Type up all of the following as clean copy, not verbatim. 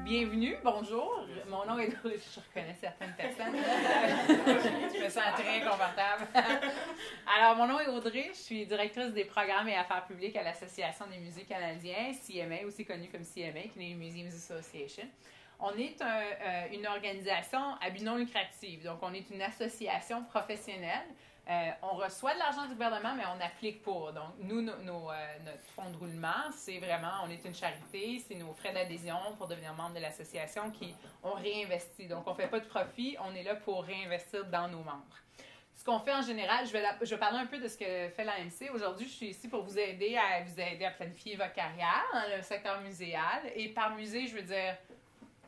Bienvenue, bonjour. Mon nom est Audrey. Je reconnais certaines personnes. Je me sens très confortable. Alors, mon nom est Audrey. Je suis directrice des programmes et affaires publiques à l'Association des musées canadiens, CMA, aussi connue comme CMA, Canadian Museums Association. On est une organisation à but non lucratif. Donc, on est une association professionnelle. On reçoit de l'argent du gouvernement, mais on applique pour. Donc, nous, notre fonds de roulement, c'est vraiment, on est une charité, c'est nos frais d'adhésion pour devenir membre de l'association qui ont réinvesti. Donc, on ne fait pas de profit, on est là pour réinvestir dans nos membres. Ce qu'on fait en général, je vais parler un peu de ce que fait l'AMC. Aujourd'hui, je suis ici pour vous aider à planifier votre carrière dans le secteur muséal. Et par musée, je veux dire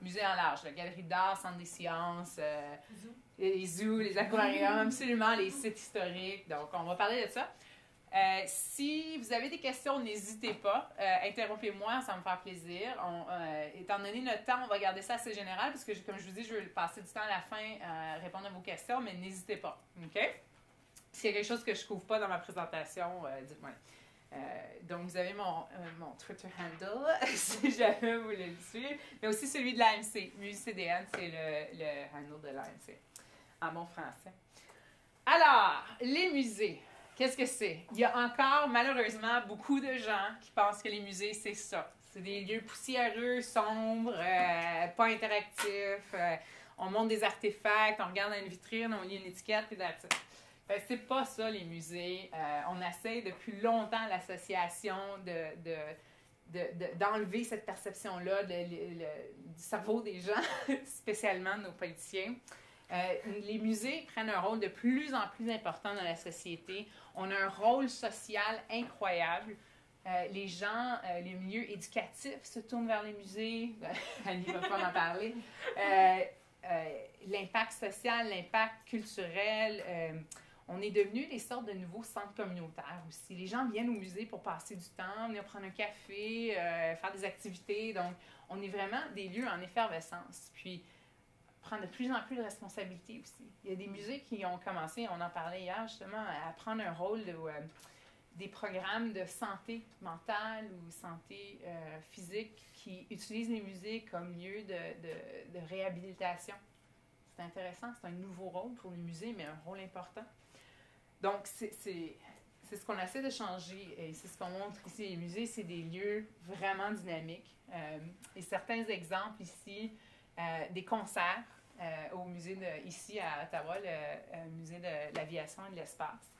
musée en large, la galerie d'art, centre des sciences, les zoos, les aquariums, absolument, les sites historiques. Donc, on va parler de ça. Si vous avez des questions, n'hésitez pas. Interrompez-moi, ça va me faire plaisir. Étant donné notre temps, on va garder ça assez général parce que, comme je vous dis, je vais passer du temps à la fin à répondre à vos questions, mais n'hésitez pas. OK? S'il y a quelque chose que je ne couvre pas dans ma présentation, dites-moi. Donc, vous avez mon Twitter handle, si jamais vous voulez le suivre, mais aussi celui de l'AMC. MuCDN, c'est le handle de l'AMC, en bon français. Alors, les musées, qu'est-ce que c'est? Il y a encore, malheureusement, beaucoup de gens qui pensent que les musées, c'est ça. C'est des lieux poussiéreux, sombres, pas interactifs. On monte des artefacts, on regarde dans une vitrine, on lit une étiquette, puis that's it. C'est pas ça, les musées. On essaie depuis longtemps, l'association, d'enlever cette perception-là du cerveau des gens, spécialement de nos politiciens. Les musées prennent un rôle de plus en plus important dans la société. On a un rôle social incroyable. Les gens, les milieux éducatifs se tournent vers les musées. Annie va pas en parler. L'impact social, l'impact culturel. On est devenus des sortes de nouveaux centres communautaires aussi. Les gens viennent au musée pour passer du temps, venir prendre un café, faire des activités. Donc, on est vraiment des lieux en effervescence. Puis, prendre de plus en plus de responsabilités aussi. Il y a des musées qui ont commencé, on en parlait hier justement, à prendre un rôle des programmes de santé mentale ou santé physique qui utilisent les musées comme lieu de réhabilitation. C'est intéressant, c'est un nouveau rôle pour les musées, mais un rôle important. Donc, c'est ce qu'on essaie de changer et c'est ce qu'on montre ici. Les musées, c'est des lieux vraiment dynamiques. Et certains exemples ici, des concerts au musée ici à Ottawa, le musée de l'aviation et de l'espace.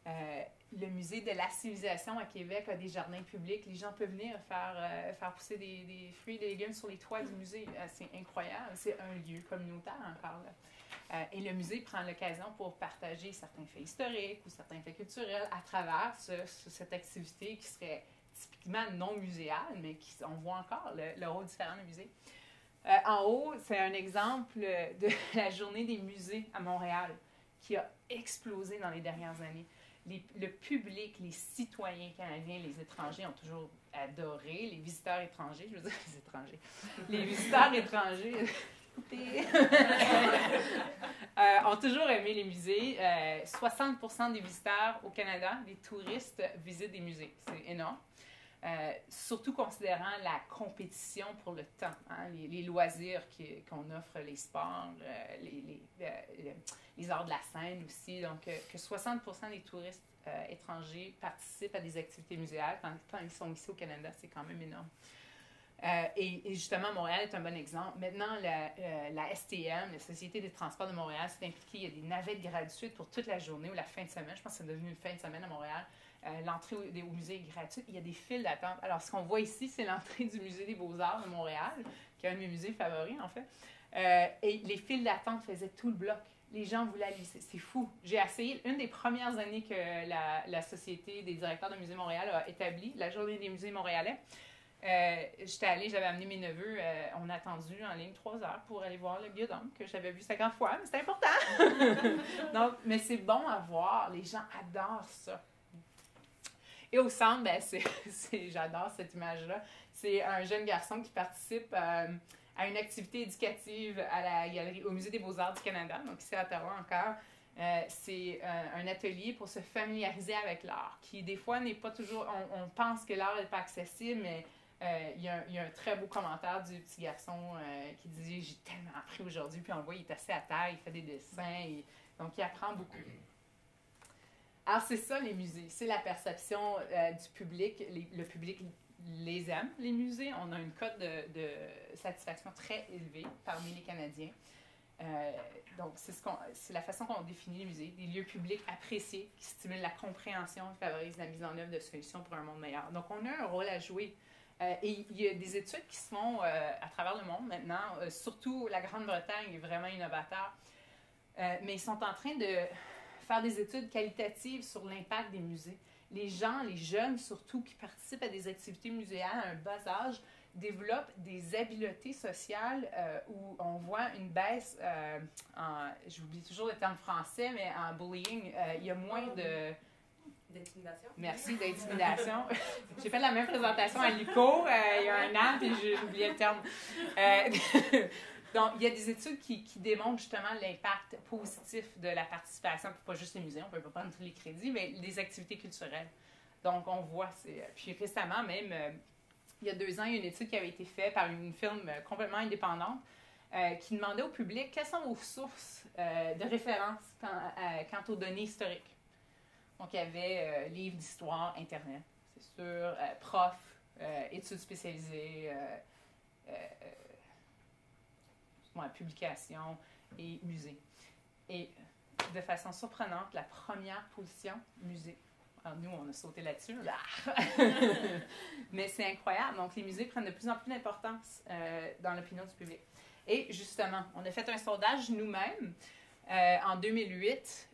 Le musée de la civilisation à Québec a des jardins publics. Les gens peuvent venir faire pousser des fruits et des légumes sur les toits du musée. C'est incroyable. C'est un lieu communautaire encore là. Et le musée prend l'occasion pour partager certains faits historiques ou certains faits culturels à travers cette activité qui serait typiquement non muséale, mais on voit encore le rôle différent du musée. En haut, c'est un exemple de la journée des musées à Montréal qui a explosé dans les dernières années. Le public, les citoyens canadiens, les étrangers ont toujours adoré. Les visiteurs étrangers, je veux dire les étrangers. Les visiteurs étrangers ont toujours aimé les musées. 60% des visiteurs au Canada, des touristes, visitent des musées. C'est énorme. Surtout considérant la compétition pour le temps, hein, les loisirs qu'on offre, les sports, les arts de la scène aussi. Donc, que 60% des touristes étrangers participent à des activités muséales quand ils sont ici au Canada, c'est quand même énorme. Et justement, Montréal est un bon exemple. Maintenant, la STM, la Société des transports de Montréal, s'est impliquée. Il y a des navettes gratuites pour toute la journée ou la fin de semaine. Je pense que c'est devenu une fin de semaine à Montréal. L'entrée au musée est gratuite. Il y a des files d'attente. Alors, ce qu'on voit ici, c'est l'entrée du Musée des Beaux-Arts de Montréal, qui est un de mes musées favoris, en fait. Et les files d'attente faisaient tout le bloc. Les gens voulaient aller. C'est fou. J'ai essayé, une des premières années que la Société des directeurs de musées Montréal a établi, la Journée des musées montréalais, j'étais allée, j'avais amené mes neveux, on a attendu en ligne 3 heures pour aller voir le Biodôme, que j'avais vu 50 fois, mais c'est important! Donc, mais c'est bon à voir, les gens adorent ça. Et au centre, j'adore cette image-là, c'est un jeune garçon qui participe à une activité éducative à la galerie, au Musée des Beaux-Arts du Canada, donc ici à Ottawa encore. C'est un atelier pour se familiariser avec l'art, qui des fois n'est pas toujours... On pense que l'art n'est pas accessible, mais Il y a un très beau commentaire du petit garçon qui dit « J'ai tellement appris aujourd'hui », puis on le voit, il est assis à terre, il fait des dessins, donc il apprend beaucoup. Alors c'est ça les musées, c'est la perception du public. Le public les aime, les musées. On a une cote de satisfaction très élevée parmi les Canadiens. Donc, c'est la façon qu'on définit les musées, des lieux publics appréciés qui stimulent la compréhension et favorisent la mise en œuvre de solutions pour un monde meilleur. Donc, on a un rôle à jouer. Et il y a des études qui se font à travers le monde maintenant, surtout la Grande-Bretagne est vraiment innovateur, mais ils sont en train de faire des études qualitatives sur l'impact des musées. Les gens, les jeunes surtout, qui participent à des activités muséales à un bas âge, développent des habiletés sociales où on voit une baisse j'oublie toujours le terme français, mais en bullying, il y a moins de... D'intimidation. Merci, d'intimidation. J'ai fait la même présentation à l'UQO il y a un an, puis j'ai oublié le terme. Donc, il y a des études qui démontrent justement l'impact positif de la participation, puis pas juste les musées, on ne peut pas prendre tous les crédits, mais les activités culturelles. Donc, on voit, puis récemment même, il y a 2 ans, il y a une étude qui avait été faite par une firme complètement indépendante qui demandait au public quelles sont vos sources de référence quant aux données historiques. Donc, il y avait livres d'histoire, Internet, c'est sûr, profs, études spécialisées, publications et musées. Et de façon surprenante, la première position, musée. Alors, nous, on a sauté là-dessus. Mais c'est incroyable. Donc, les musées prennent de plus en plus d'importance dans l'opinion du public. Et justement, on a fait un sondage nous-mêmes en 2008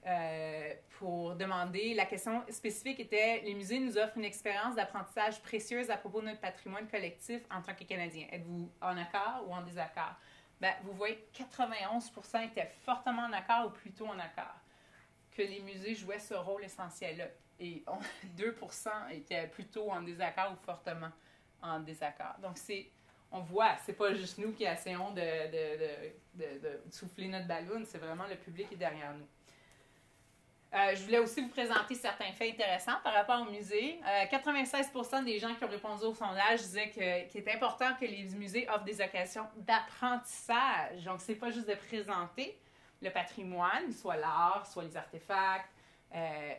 pour demander, la question spécifique était « Les musées nous offrent une expérience d'apprentissage précieuse à propos de notre patrimoine collectif en tant que Canadiens. Êtes-vous en accord ou en désaccord? » Ben, vous voyez, 91% étaient fortement en accord ou plutôt en accord, que les musées jouaient ce rôle essentiel-là. Et 2% étaient plutôt en désaccord ou fortement en désaccord. Donc, on voit, c'est pas juste nous qui essayons de souffler notre ballon, c'est vraiment le public qui est derrière nous. Je voulais aussi vous présenter certains faits intéressants par rapport au musée. 96% des gens qui ont répondu au sondage disaient qu'il est important que les musées offrent des occasions d'apprentissage. Donc, c'est pas juste de présenter le patrimoine, soit l'art, soit les artefacts,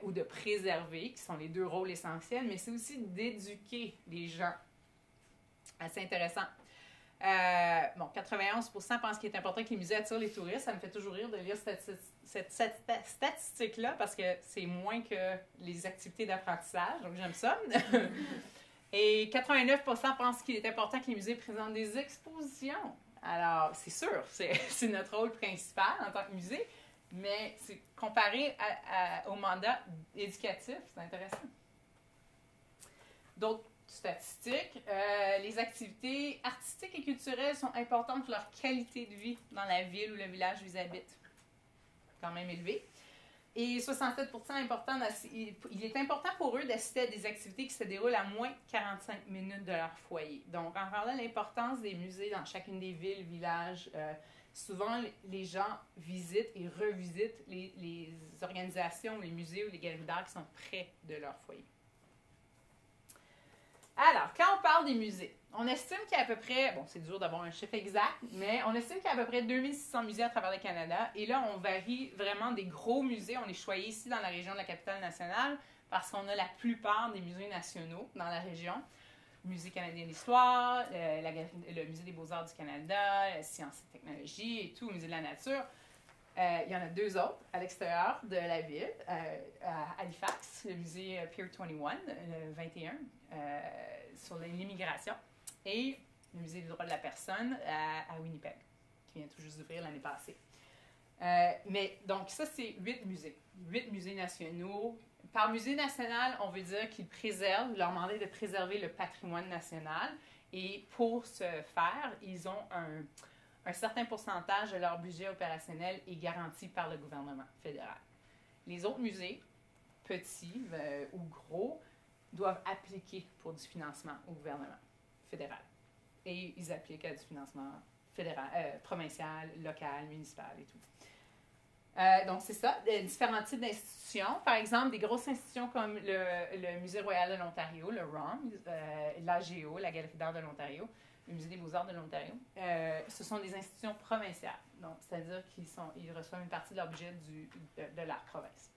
ou de préserver, qui sont les 2 rôles essentiels, mais c'est aussi d'éduquer les gens. Assez intéressant. 91% pensent qu'il est important que les musées attirent les touristes. Ça me fait toujours rire de lire cette statistique-là parce que c'est moins que les activités d'apprentissage, donc j'aime ça. Et 89% pensent qu'il est important que les musées présentent des expositions. Alors, c'est sûr, c'est notre rôle principal en tant que musée, mais c'est comparé au mandat éducatif, c'est intéressant. D'autres statistiques, les activités artistiques et culturelles sont importantes pour leur qualité de vie dans la ville ou le village où ils habitent. Quand même élevé. Et 67% il est important pour eux d'assister à des activités qui se déroulent à moins de 45 minutes de leur foyer. Donc, en parlant de l'importance des musées dans chacune des villes, villages, souvent les gens visitent et revisitent les organisations, les musées ou les galeries d'art qui sont près de leur foyer. Alors, quand on parle des musées, on estime qu'il y a à peu près, bon, c'est dur d'avoir un chiffre exact, mais on estime qu'il y a à peu près 2600 musées à travers le Canada. Et là, on varie vraiment des gros musées. On est choyé ici dans la région de la capitale nationale parce qu'on a la plupart des musées nationaux dans la région. Le Musée canadien d'histoire, le Musée des beaux-arts du Canada, Sciences et technologies et tout, le Musée de la nature. Il y en a 2 autres à l'extérieur de la ville, à Halifax, le musée Pier 21, le 21, sur l'immigration, et le musée des droits de la personne à Winnipeg, qui vient tout juste d'ouvrir l'année passée. Mais donc ça, c'est 8 musées. 8 musées nationaux. Par musée national, on veut dire qu'ils préservent, leur mandat est de préserver le patrimoine national, et pour ce faire, ils ont un certain pourcentage de leur budget opérationnel est garanti par le gouvernement fédéral. Les autres musées, petits ou gros, doivent appliquer pour du financement au gouvernement fédéral. Et ils appliquent à du financement fédéral, provincial, local, municipal et tout. Donc, c'est ça, différents types d'institutions. Par exemple, des grosses institutions comme le Musée royal de l'Ontario, le ROM, l'AGO, la Galerie d'art de l'Ontario, le Musée des beaux-arts de l'Ontario. Ce sont des institutions provinciales. Donc, c'est-à-dire qu'ils reçoivent une partie de leur budget de la province.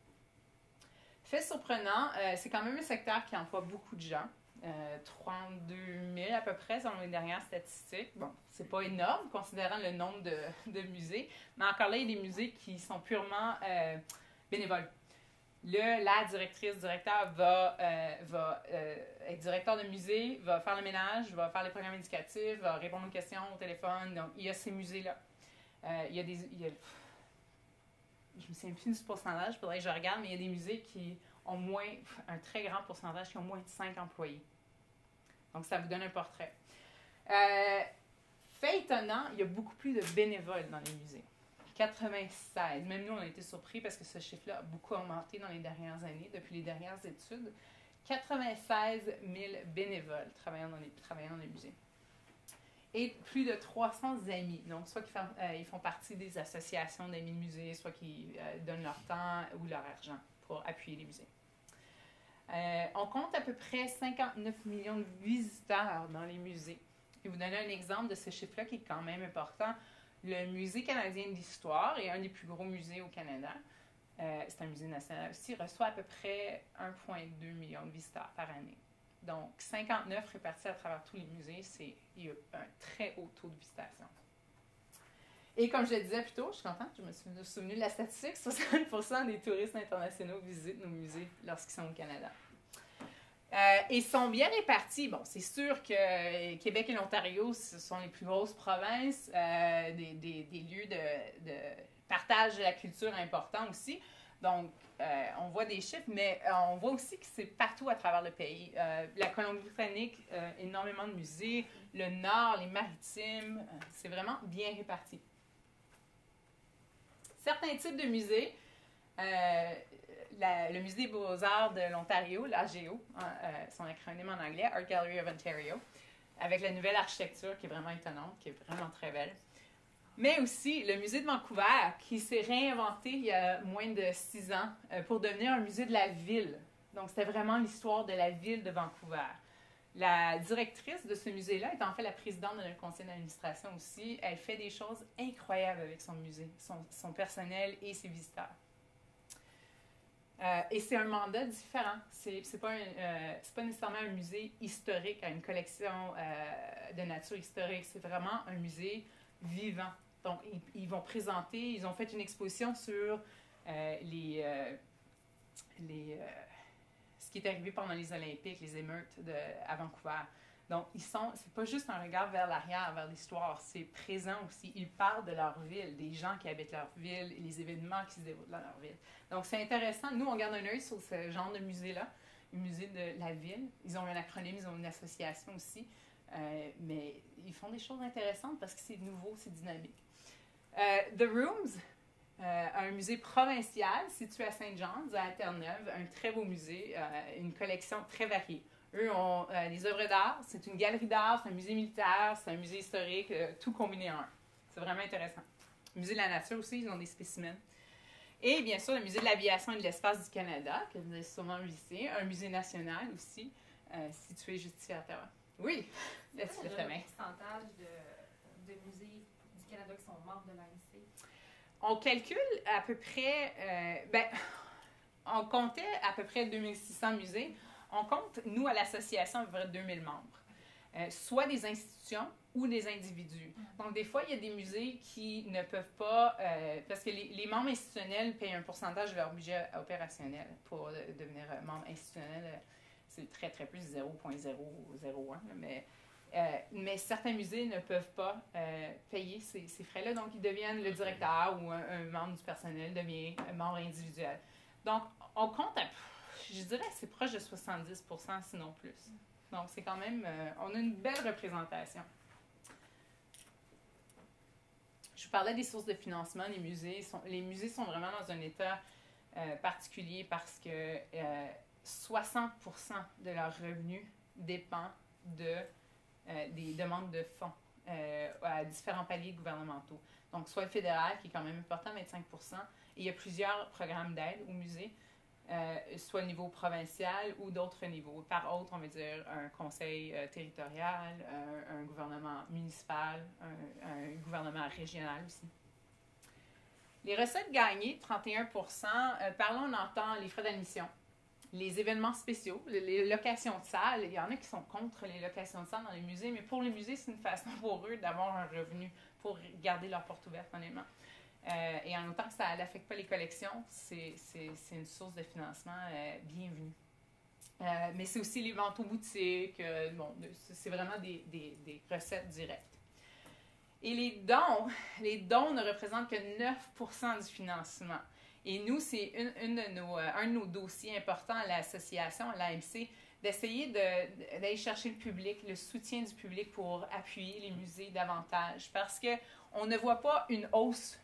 Fait surprenant, c'est quand même un secteur qui emploie beaucoup de gens. 32 000 à peu près, selon les dernières statistiques. Bon, c'est pas énorme, considérant le nombre de musées, mais encore là, il y a des musées qui sont purement bénévoles. La directeur va être directeur de musée, va faire le ménage, va faire les programmes éducatifs, va répondre aux questions au téléphone. Donc, il y a ces musées-là. Je me souviens plus du pourcentage, il faudrait que je regarde, mais il y a des musées qui ont un très grand pourcentage qui ont moins de 5 employés. Donc, ça vous donne un portrait. Fait étonnant, il y a beaucoup plus de bénévoles dans les musées. 96. Même nous, on a été surpris parce que ce chiffre-là a beaucoup augmenté dans les dernières années, depuis les dernières études. 96 000 bénévoles travaillant dans les musées. Et plus de 300 amis. Donc, soit ils font partie des associations d'amis de musées, soit qu'ils donnent leur temps ou leur argent pour appuyer les musées. On compte à peu près 59 millions de visiteurs dans les musées. Je vais vous donner un exemple de ce chiffre-là qui est quand même important. Le Musée canadien de l'histoire est un des plus gros musées au Canada. C'est un musée national aussi, reçoit à peu près 1,2 million de visiteurs par année. Donc, 59 répartis à travers tous les musées, il y a un très haut taux de visitation. Et comme je le disais plus tôt, je suis contente, je me suis souvenu de la statistique, 60% des touristes internationaux visitent nos musées lorsqu'ils sont au Canada. Ils sont bien répartis. Bon, c'est sûr que Québec et l'Ontario, ce sont les plus grosses provinces, des lieux de partage de la culture importants aussi. Donc, on voit des chiffres, mais on voit aussi que c'est partout à travers le pays. La Colombie-Britannique, énormément de musées. Le Nord, les Maritimes, c'est vraiment bien réparti. Certains types de musées, le Musée des beaux-arts de l'Ontario, l'AGO, son acronyme en anglais, Art Gallery of Ontario, avec la nouvelle architecture qui est vraiment étonnante, qui est vraiment très belle. Mais aussi le Musée de Vancouver, qui s'est réinventé il y a moins de 6 ans pour devenir un musée de la ville. Donc, c'était vraiment l'histoire de la ville de Vancouver. La directrice de ce musée-là est en fait la présidente de notre conseil d'administration aussi. Elle fait des choses incroyables avec son musée, son personnel et ses visiteurs. Et c'est un mandat différent. C'est pas nécessairement un musée historique, une collection de nature historique. C'est vraiment un musée vivant. Donc, ils vont présenter, ils ont fait une exposition sur ce qui est arrivé pendant les Olympiques, les émeutes à Vancouver. Donc, c'est pas juste un regard vers l'arrière, vers l'histoire, c'est présent aussi. Ils parlent de leur ville, des gens qui habitent leur ville, les événements qui se déroulent dans leur ville. Donc, c'est intéressant. Nous, on garde un œil sur ce genre de musée-là, le musée de la ville. Ils ont un acronyme, ils ont une association aussi. Mais ils font des choses intéressantes parce que c'est nouveau, c'est dynamique. The Rooms, un musée provincial situé à Saint-Jean's, à Terre-Neuve, un très beau musée, une collection très variée. Eux ont des œuvres d'art, c'est une galerie d'art, c'est un musée militaire, c'est un musée historique, tout combiné en un. C'est vraiment intéressant. Le musée de la nature aussi, ils ont des spécimens. Et bien sûr, le musée de l'aviation et de l'espace du Canada, que vous avez sûrement visité, un musée national aussi, situé juste ici à Ottawa. Oui, laisse le main. Pourcentage de musées du Canada qui sont membres de l'ANC? On calcule à peu près, on comptait à peu près 2600 musées. On compte, nous, à l'association, à peu près 2000 membres. Soit des institutions ou des individus. Donc, des fois, il y a des musées qui ne peuvent pas, parce que les membres institutionnels payent un pourcentage de leur budget opérationnel pour devenir membre institutionnel. C'est très, très plus, 0,001, mais certains musées ne peuvent pas payer ces frais-là, donc ils deviennent le directeur ou un membre du personnel devient un membre individuel. Donc, on compte je dirais que c'est proche de 70%, sinon plus. Donc, c'est quand même, on a une belle représentation. Je vous parlais des sources de financement. Les musées sont vraiment dans un état particulier parce que 60% de leurs revenus dépend des demandes de fonds à différents paliers gouvernementaux. Donc, soit le fédéral, qui est quand même important, 25%, et il y a plusieurs programmes d'aide au musée, soit au niveau provincial ou d'autres niveaux. Par autre, on va dire un conseil territorial, un gouvernement municipal, un gouvernement régional aussi. Les recettes gagnées, 31%, par là, on entend les frais d'admission, les événements spéciaux, les locations de salles. Il y en a qui sont contre les locations de salles dans les musées, mais pour les musées, c'est une façon pour eux d'avoir un revenu pour garder leur porte ouverte, honnêtement. Et en autant que ça n'affecte pas les collections, c'est une source de financement bienvenue. Mais c'est aussi les ventes aux boutiques. Bon, c'est vraiment des recettes directes. Et les dons ne représentent que 9% du financement. Et nous, c'est un de nos dossiers importants à l'association, à l'AMC, d'essayer d'aller chercher le public, le soutien du public pour appuyer les musées davantage. Parce qu'on ne voit pas une hausse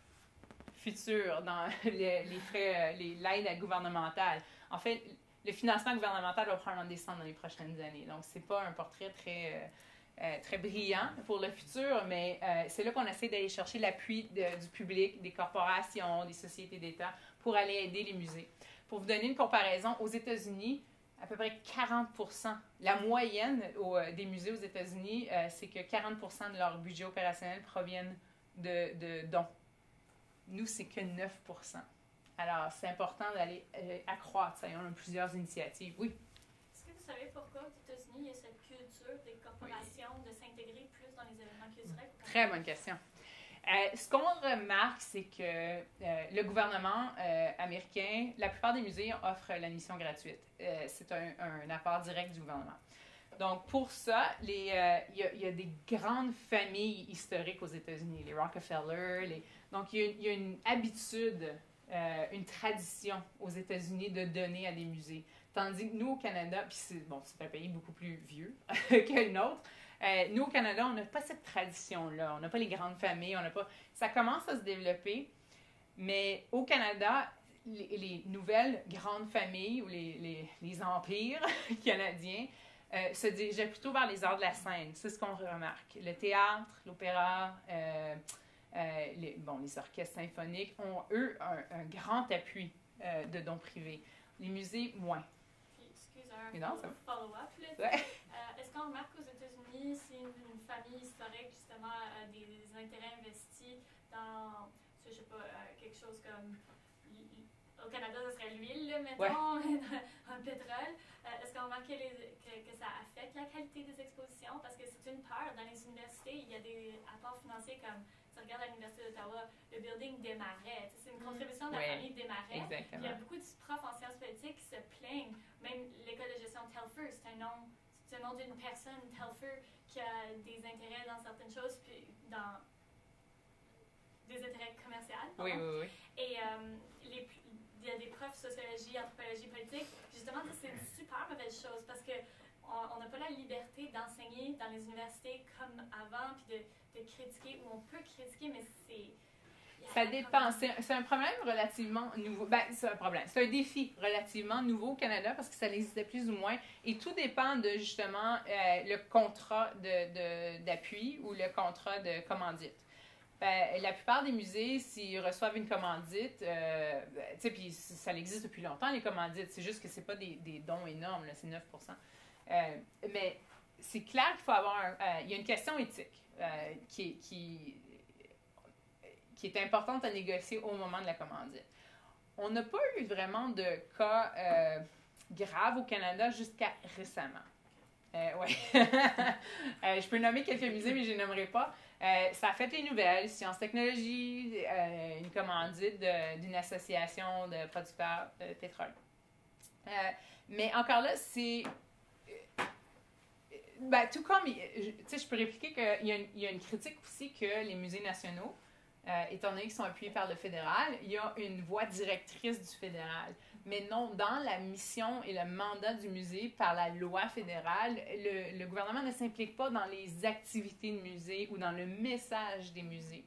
future dans les frais, l'aide gouvernementale. En fait, le financement gouvernemental va probablement descendre dans les prochaines années. Donc, ce n'est pas un portrait très brillant pour le futur, mais c'est là qu'on essaie d'aller chercher l'appui du public, des corporations, des sociétés d'État pour aller aider les musées. Pour vous donner une comparaison, aux États-Unis, à peu près 40%, la moyenne des musées aux États-Unis, c'est que 40% de leur budget opérationnel proviennent de dons. Nous, c'est que 9%. Alors, c'est important d'aller accroître ça. On a plusieurs initiatives. Oui? Est-ce que vous savez pourquoi aux États-Unis, il y a cette culture des corporations de s'intégrer plus dans les événements culturels? Très bonne question. Ce qu'on remarque, c'est que le gouvernement américain, la plupart des musées offrent l'admission gratuite. C'est un apport direct du gouvernement. Donc, pour ça, il y a des grandes familles historiques aux États-Unis, les Rockefeller. Donc, il y a une habitude, une tradition aux États-Unis de donner à des musées. Tandis que nous, au Canada, puis c'est un pays beaucoup plus vieux que le nôtre, nous, au Canada, on n'a pas cette tradition-là. On n'a pas les grandes familles. Ça commence à se développer, mais au Canada, les nouvelles grandes familles ou les empires canadiens se dirigeaient plutôt vers les arts de la scène. C'est ce qu'on remarque. Le théâtre, l'opéra, les orchestres symphoniques ont, eux, un grand appui de dons privés. Les musées, moins. Un follow-up. Ouais. Est-ce qu'on remarque qu'aux États-Unis, si une famille historique, justement, a des intérêts investis dans, je sais pas, quelque chose comme... Au Canada, ce serait l'huile, mettons, un pétrole. Est-ce qu'on remarque que ça affecte la qualité des expositions? Parce que c'est une peur. Dans les universités, il y a des apports financiers comme, si on regarde à l'Université d'Ottawa, le building Desmarais. C'est une contribution de la famille Desmarais. Exactement. Il y a beaucoup de profs en sciences politiques qui se plaignent. Même l'école de gestion Telfer, c'est un nom d'une personne, Telfer, qui a des intérêts dans certaines choses, puis dans des intérêts commerciaux. Oui. Et il y a des profs de sociologie, anthropologie politique. Justement, c'est une super mauvaise chose parce qu'on n'a pas la liberté d'enseigner dans les universités comme avant, puis de critiquer, ou on peut critiquer, mais c'est... Ça dépend. C'est un problème relativement nouveau. C'est un problème. C'est un défi relativement nouveau au Canada parce que ça existait plus ou moins. Et tout dépend de, justement, le contrat d'appui ou le contrat de commandite. La plupart des musées, s'ils reçoivent une commandite, puis ça existe depuis longtemps, les commandites. C'est juste que c'est pas des dons énormes, là, c'est 9%. Mais c'est clair qu'il faut avoir il y a une question éthique qui est importante à négocier au moment de la commandite. On n'a pas eu vraiment de cas graves au Canada jusqu'à récemment. Je peux nommer quelques musées, mais je ne les nommerai pas. Ça a fait les nouvelles, Sciences Technologies, une commandite d'une association de producteurs de pétrole. Mais encore là, c'est... tout comme, je peux répliquer qu'il y a une critique aussi que les musées nationaux, étant donné qu'ils sont appuyés par le fédéral, il y a une voie directrice du fédéral. Mais non, dans la mission et le mandat du musée par la loi fédérale, le gouvernement ne s'implique pas dans les activités de musée ou dans le message des musées.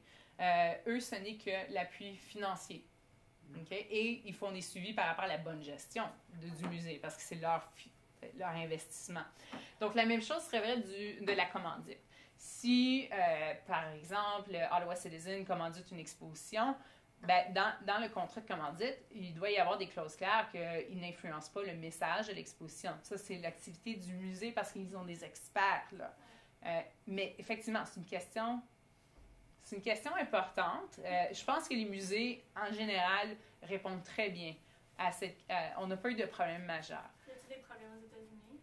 Eux, ce n'est que l'appui financier. Okay? Et ils font des suivis par rapport à la bonne gestion du musée, parce que c'est leur investissement. Donc, la même chose serait vrai de la commandite. Si, par exemple, Ottawa Citizen commandite une exposition, ben, dans le contrat de commandite, il doit y avoir des clauses claires qu'ils n'influencent pas le message de l'exposition. Ça, c'est l'activité du musée parce qu'ils ont des experts, là. Mais effectivement, c'est une question importante. Je pense que les musées, en général, répondent très bien à cette... on n'a pas eu de problème majeur. Y a-t-il des problèmes aux États-Unis?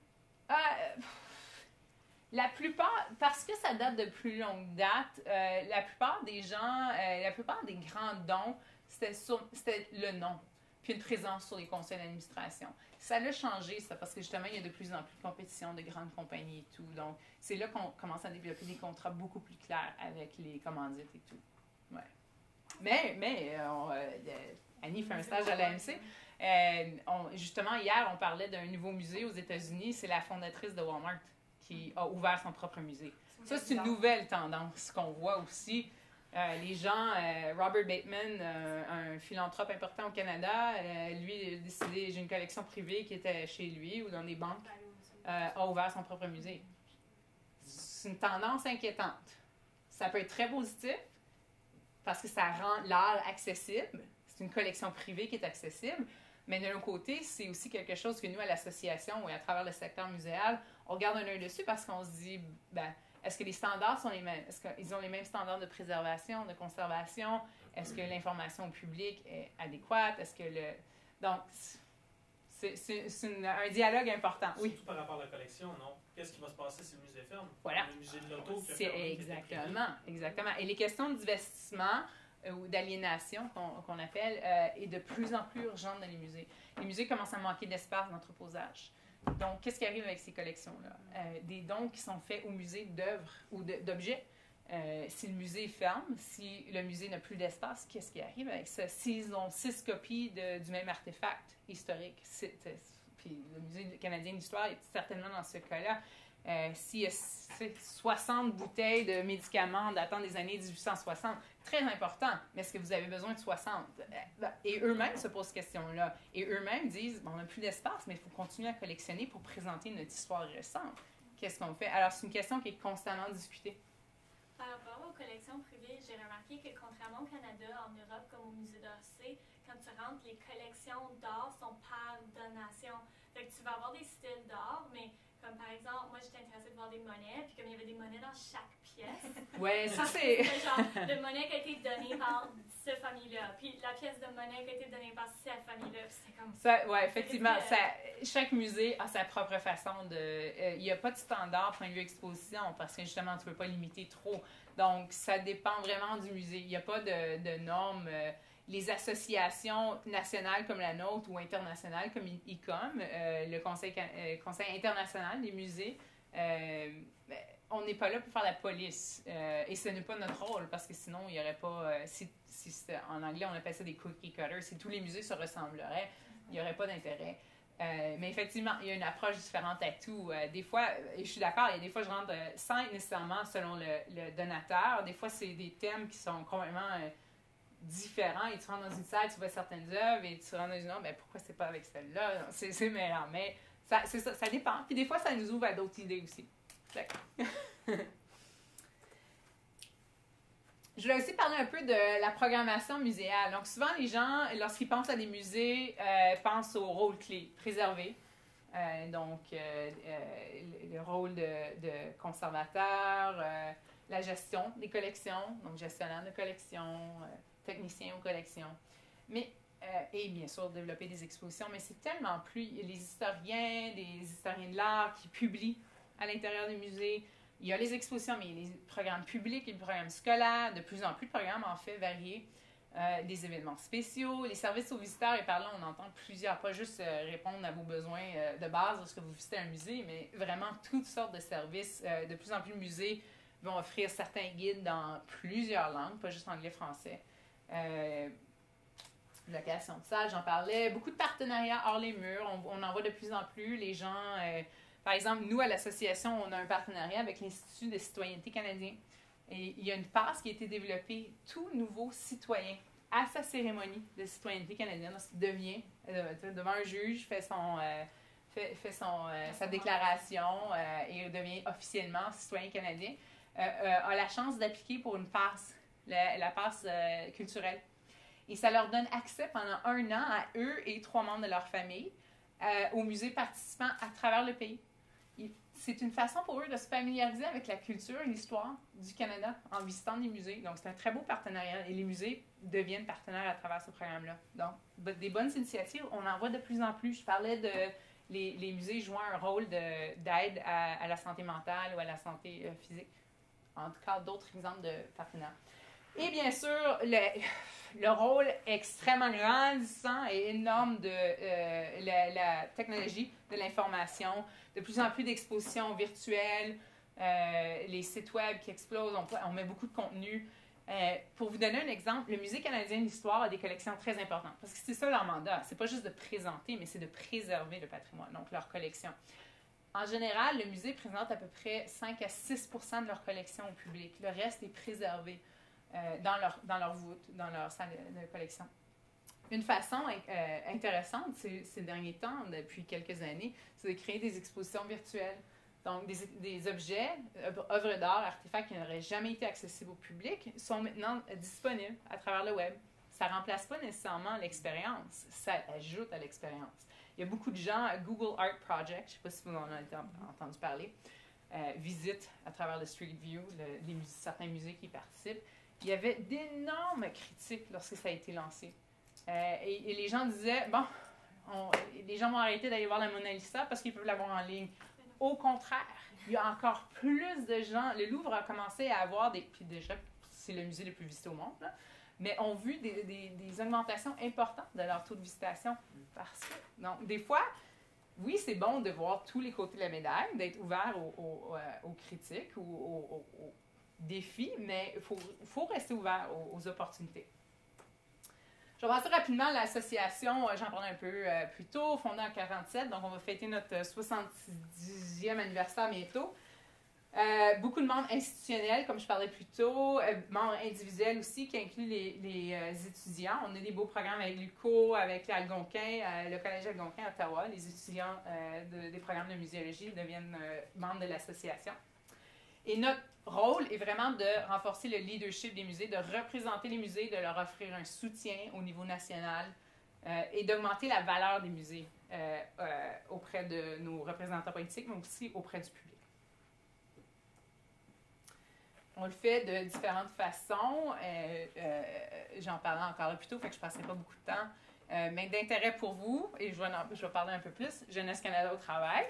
La plupart, parce que ça date de plus longue date, la plupart des gens, la plupart des grands dons, c'était le nom, puis une présence sur les conseils d'administration. Ça a changé, ça, parce que justement, il y a de plus en plus de compétition de grandes compagnies et tout. Donc, c'est là qu'on commence à développer des contrats beaucoup plus clairs avec les commandites et tout. Ouais. Mais Annie fait un stage à l'AMC. Justement, hier, on parlait d'un nouveau musée aux États-Unis. C'est la fondatrice de Walmart qui a ouvert son propre musée. Ça, c'est une nouvelle tendance qu'on voit aussi. Les gens, Robert Bateman, un philanthrope important au Canada, lui a décidé, j'ai une collection privée qui était chez lui ou dans des banques, a ouvert son propre musée. C'est une tendance inquiétante. Ça peut être très positif parce que ça rend l'art accessible. C'est une collection privée qui est accessible. Mais de l'autre côté, c'est aussi quelque chose que nous, à l'association et à travers le secteur muséal, on garde un œil dessus parce qu'on se dit, ben, est-ce que les standards sont les mêmes? Est-ce qu'ils ont les mêmes standards de préservation, de conservation? Est-ce que l'information au public est adéquate? Est-ce que le... Donc, c'est un dialogue important, oui. Surtout par rapport à la collection, non? Qu'est-ce qui va se passer si le musée ferme? Voilà. Le musée de l'auto qui a C'est fermé, exactement. Et les questions de divestissement ou d'aliénation, qu'on appelle, est de plus en plus urgente dans les musées. Les musées commencent à manquer d'espace d'entreposage. Donc, qu'est-ce qui arrive avec ces collections-là? Des dons qui sont faits au musée d'œuvres ou d'objets. Si le musée ferme, si le musée n'a plus d'espace, qu'est-ce qui arrive avec ça? S'ils ont 6 copies du même artefact historique, puis le Musée canadien d'histoire est certainement dans ce cas-là, s'il y a 60 bouteilles de médicaments datant des années 1860, très important, mais est-ce que vous avez besoin de 60? Et eux-mêmes se posent cette question-là. Et eux-mêmes disent, bon, on n'a plus d'espace, mais il faut continuer à collectionner pour présenter notre histoire récente. Qu'est-ce qu'on fait? Alors, c'est une question qui est constamment discutée. Par rapport aux collections privées, j'ai remarqué que contrairement au Canada, en Europe, comme au musée d'Orsay, quand tu rentres, les collections d'art sont par donation. Fait que tu vas avoir des styles d'art, mais comme par exemple, moi j'étais intéressée de voir des monnaies, puis comme il y avait des monnaies dans chaque pièce. Ouais, ça c'est. Genre, de monnaie qui a été donnée par cette famille-là, puis la pièce de monnaie qui a été donnée par cette famille-là, puis c'était comme. Ça, ouais, effectivement, chaque musée a sa propre façon de. Il n'y a pas de standard point de vue exposition parce que justement, tu ne peux pas limiter trop. Donc, ça dépend vraiment du musée. Il n'y a pas de normes. Les associations nationales comme la nôtre ou internationales comme ICOM, le Conseil international des musées, on n'est pas là pour faire la police. Et ce n'est pas notre rôle parce que sinon, il n'y aurait pas... en anglais, on appelle ça des cookie cutters. Si tous les musées se ressembleraient, il n'y aurait pas d'intérêt. Mais effectivement, il y a une approche différente à tout. Des fois, et je suis d'accord, il y a des fois, je rentre sans être nécessairement selon le donateur. Des fois, c'est des thèmes qui sont complètement... différents, et tu rentres dans une salle, tu vois certaines œuvres, et tu rentres dans une autre, ben pourquoi c'est pas avec celle-là? C'est mêlant, mais ça dépend. Puis des fois, ça nous ouvre à d'autres idées aussi. Je voulais aussi parler un peu de la programmation muséale. Donc souvent, les gens, lorsqu'ils pensent à des musées, pensent au rôle clé, préserver. Donc, le rôle de conservateur, la gestion des collections, donc gestionnaire de collections, technicien aux collections. Mais, et bien sûr, développer des expositions, mais c'est tellement plus. Il y a les historiens de l'art qui publient à l'intérieur des musées. Il y a les expositions, mais il y a les programmes publics, les programmes scolaires, de plus en plus de programmes, en fait, variés. Des événements spéciaux, les services aux visiteurs, et par là, on entend plusieurs, pas juste répondre à vos besoins de base lorsque vous visitez un musée, mais vraiment toutes sortes de services. De plus en plus de musées vont offrir certains guides dans plusieurs langues, pas juste anglais-français. Location de salles, j'en parlais. Beaucoup de partenariats hors les murs. On en voit de plus en plus. Les gens, par exemple, nous, à l'association, on a un partenariat avec l'Institut de citoyenneté canadien. Et il y a une passe qui a été développée, tout nouveau citoyen, à sa cérémonie de citoyenneté canadienne, lorsqu'il devient, devant un juge, fait sa déclaration et devient officiellement citoyen canadien. a la chance d'appliquer pour une passe, la passe culturelle. Et ça leur donne accès pendant 1 an à eux et 3 membres de leur famille aux musées participants à travers le pays. C'est une façon pour eux de se familiariser avec la culture et l'histoire du Canada en visitant des musées. Donc, c'est un très beau partenariat et les musées deviennent partenaires à travers ce programme-là. Donc, des bonnes initiatives, on en voit de plus en plus. Je parlais de les musées jouant un rôle d'aide à la santé mentale ou à la santé physique. En tout cas, d'autres exemples de partenaires. Et bien sûr, le rôle extrêmement grandissant et énorme de la technologie de l'information, de plus en plus d'expositions virtuelles, les sites web qui explosent, on met beaucoup de contenu. Pour vous donner un exemple, le Musée canadien de l'histoire a des collections très importantes, parce que c'est ça leur mandat. C'est pas juste de présenter, mais c'est de préserver le patrimoine, donc leur collection. En général, le musée présente à peu près 5 à 6 % de leur collection au public. Le reste est préservé dans leur voûte, dans leur salle de collection. Une façon intéressante ces derniers temps, depuis quelques années, c'est de créer des expositions virtuelles. Donc, des objets, œuvres d'art, artefacts qui n'auraient jamais été accessibles au public sont maintenant disponibles à travers le web. Ça ne remplace pas nécessairement l'expérience, ça ajoute à l'expérience. Il y a beaucoup de gens, Google Art Project, je ne sais pas si vous en avez entendu parler, visitent à travers le Street View certains musées qui y participent. Il y avait d'énormes critiques lorsque ça a été lancé. Et les gens disaient, bon, les gens vont arrêter d'aller voir la Mona Lisa parce qu'ils peuvent la voir en ligne. Au contraire, il y a encore plus de gens. Le Louvre a commencé à avoir puis déjà, c'est le musée le plus visité au monde, là, mais ont vu des augmentations importantes de leur taux de visitation. Parce que, donc, des fois, oui, c'est bon de voir tous les côtés de la médaille, d'être ouvert aux critiques ou aux défis, mais il faut rester ouvert aux opportunités. Je vais passer rapidement à l'association, j'en parlais un peu plus tôt, fondée en 1947, donc on va fêter notre 70e anniversaire bientôt. Beaucoup de membres institutionnels, comme je parlais plus tôt, membres individuels aussi, qui incluent les étudiants. On a des beaux programmes avec l'UQO, avec l'Algonquin, le Collège Algonquin à Ottawa. Les étudiants des programmes de muséologie deviennent membres de l'association. Et notre rôle est vraiment de renforcer le leadership des musées, de représenter les musées, de leur offrir un soutien au niveau national et d'augmenter la valeur des musées auprès de nos représentants politiques, mais aussi auprès du public. On le fait de différentes façons. J'en parlais encore plus tôt, fait que je ne passerai pas beaucoup de temps. Mais d'intérêt pour vous, et je vais parler un peu plus, Jeunesse Canada au travail,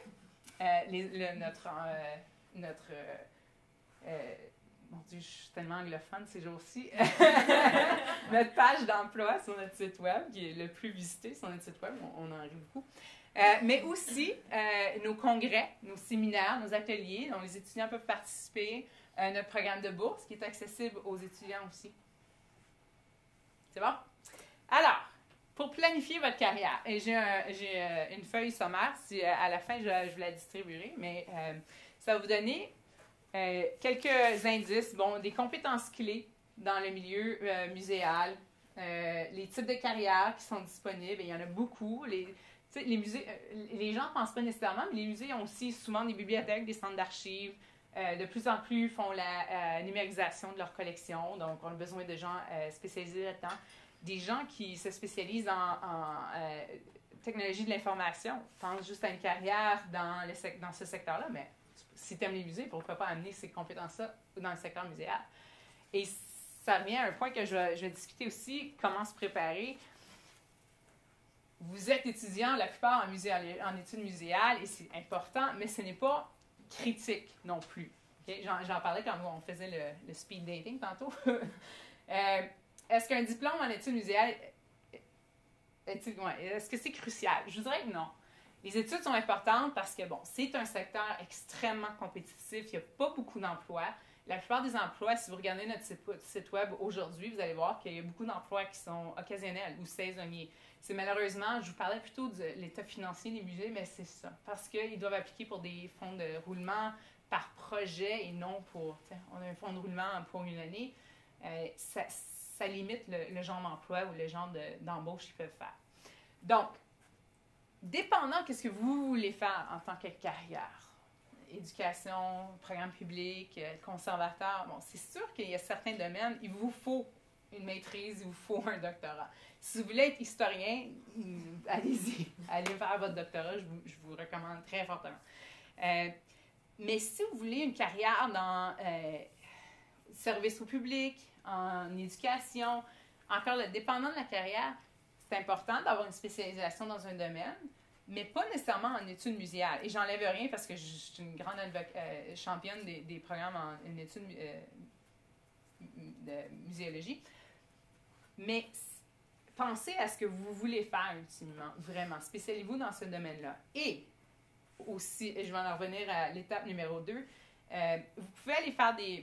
mon Dieu, je suis tellement anglophone ces jours-ci. Notre page d'emploi sur notre site web, qui est le plus visité sur notre site web, on en rit beaucoup. Mais aussi nos congrès, nos séminaires, nos ateliers, dont les étudiants peuvent participer, notre programme de bourse qui est accessible aux étudiants aussi. C'est bon? Alors, pour planifier votre carrière, et j'ai une feuille sommaire, à la fin je vous la distribuerai, mais ça va vous donner quelques indices, des compétences clés dans le milieu muséal, les types de carrières qui sont disponibles, et il y en a beaucoup. Les musées, les gens ne pensent pas nécessairement, mais les musées ont aussi souvent des bibliothèques, des centres d'archives. De plus en plus font la numérisation de leur collection, donc on a besoin de gens spécialisés là-dedans. Des gens qui se spécialisent en technologie de l'information, pensent juste à une carrière dans ce secteur-là, mais si tu aimes les musées, pourquoi pas amener ces compétences-là dans le secteur muséal? Et ça revient à un point que je vais discuter aussi, comment se préparer. Vous êtes étudiant, la plupart en études muséales, et c'est important, mais ce n'est pas critique non plus. Okay? J'en parlais quand on faisait le speed dating tantôt. Est-ce qu'un diplôme en études muséales, est-ce que c'est crucial? Je vous dirais que non. Les études sont importantes parce que, c'est un secteur extrêmement compétitif. Il n'y a pas beaucoup d'emplois. La plupart des emplois, si vous regardez notre site web aujourd'hui, vous allez voir qu'il y a beaucoup d'emplois qui sont occasionnels ou saisonniers. C'est malheureusement, je vous parlais plutôt de l'état financier des musées, mais c'est ça. Parce qu'ils doivent appliquer pour des fonds de roulement par projet et non pour, on a un fonds de roulement pour une année. Ça limite le genre d'emploi ou le genre d'embauche qu'ils peuvent faire. Donc, dépendant de ce que vous voulez faire en tant que carrière, éducation, programme public, conservateur. Bon, c'est sûr qu'il y a certains domaines, il vous faut une maîtrise, il vous faut un doctorat. Si vous voulez être historien, allez-y, allez faire votre doctorat, je vous recommande très fortement. Mais si vous voulez une carrière dans service au public, en éducation, encore là, dépendant de la carrière, c'est important d'avoir une spécialisation dans un domaine, mais pas nécessairement en études muséales. Et j'enlève rien parce que je suis une grande championne des programmes en études de muséologie. Mais pensez à ce que vous voulez faire ultimement, vraiment. Spécialisez-vous dans ce domaine-là. Et aussi, et je vais en revenir à l'étape numéro 2, vous pouvez aller faire les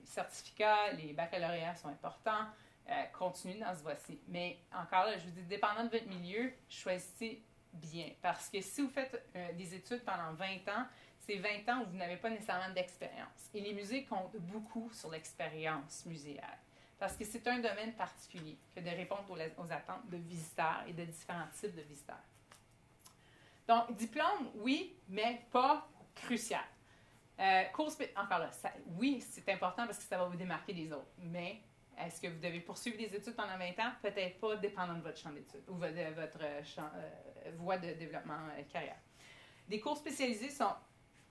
certificats, les baccalauréats sont importants, continuez dans ce voici. Mais encore là, je vous dis, dépendant de votre milieu, choisissez bien. Parce que si vous faites des études pendant 20 ans, c'est 20 ans où vous n'avez pas nécessairement d'expérience. Et les musées comptent beaucoup sur l'expérience muséale. Parce que c'est un domaine particulier que de répondre aux attentes de visiteurs et de différents types de visiteurs. Donc, diplôme, oui, mais pas crucial. Encore là, oui, c'est important parce que ça va vous démarquer des autres. Mais est-ce que vous devez poursuivre des études pendant 20 ans? Peut-être pas, dépendant de votre champ d'études ou de votre voie de développement carrière. Des cours spécialisés sont...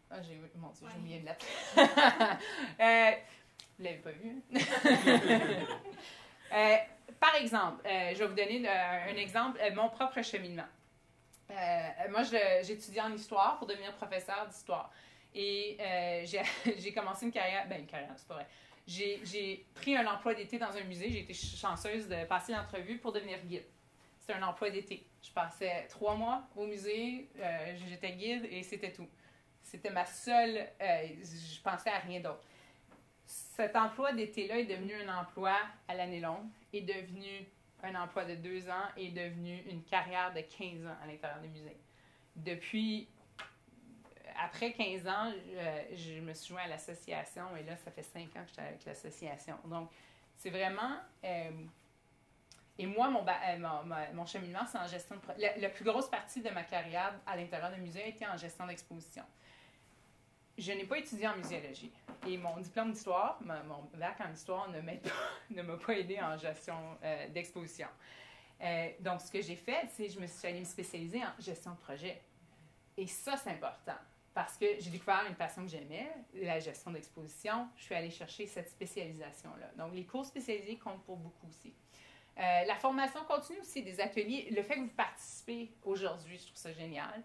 Ah, mon Dieu, j'ai mis une lettre. Vous ne l'avez pas vu. Par exemple, je vais vous donner un exemple, mon propre cheminement. Moi, j'étudiais en histoire pour devenir professeur d'histoire. Et j'ai commencé une carrière, c'est pas vrai. J'ai pris un emploi d'été dans un musée. J'ai été chanceuse de passer l'entrevue pour devenir guide. C'était un emploi d'été. Je passais 3 mois au musée, j'étais guide et c'était tout. C'était ma seule... je pensais à rien d'autre. Cet emploi d'été-là est devenu un emploi à l'année longue, est devenu un emploi de 2 ans, est devenu une carrière de 15 ans à l'intérieur du musée. Depuis... Après 15 ans, je me suis joint à l'association et là, ça fait 5 ans que j'étais avec l'association. Donc, c'est vraiment... et moi, mon cheminement, c'est en gestion de... La plus grosse partie de ma carrière à l'intérieur du musée a été en gestion d'exposition. Je n'ai pas étudié en muséologie. Et mon diplôme d'histoire, mon bac en histoire ne m'a pas aidé en gestion d'exposition. Donc, ce que j'ai fait, c'est que je me suis allée me spécialiser en gestion de projet. Et ça, c'est important. Parce que j'ai découvert une passion que j'aimais, la gestion d'exposition. Je suis allée chercher cette spécialisation-là. Donc, les cours spécialisés comptent pour beaucoup aussi. La formation continue aussi, des ateliers. Le fait que vous participez aujourd'hui, je trouve ça génial.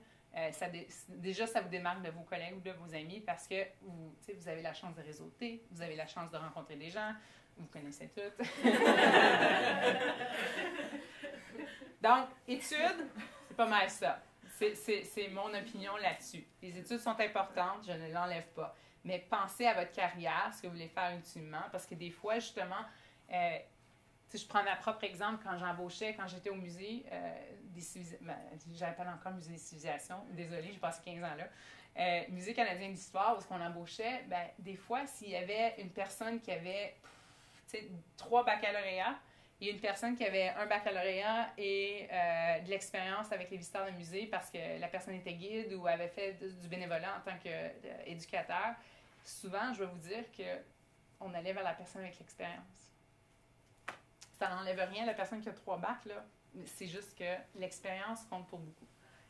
Déjà, ça vous démarque de vos collègues ou de vos amis parce que vous avez la chance de réseauter, vous avez la chance de rencontrer des gens, vous connaissez toutes. Donc, études, c'est pas mal ça. C'est mon opinion là-dessus. Les études sont importantes, je ne l'enlève pas. Mais pensez à votre carrière, ce que vous voulez faire ultimement, parce que des fois, justement, je prends ma propre exemple, quand j'embauchais, quand j'étais au musée j'appelle encore musée des civilisations, désolée, j'ai passé 15 ans là, musée canadien d'histoire, où on embauchait, des fois, s'il y avait une personne qui avait 3 baccalauréats, et une personne qui avait un baccalauréat et de l'expérience avec les visiteurs de musée parce que la personne était guide ou avait fait du bénévolat en tant qu'éducateur, souvent, je vais vous dire qu'on allait vers la personne avec l'expérience. Ça n'enlève rien à la personne qui a 3 bacs, là. C'est juste que l'expérience compte pour beaucoup.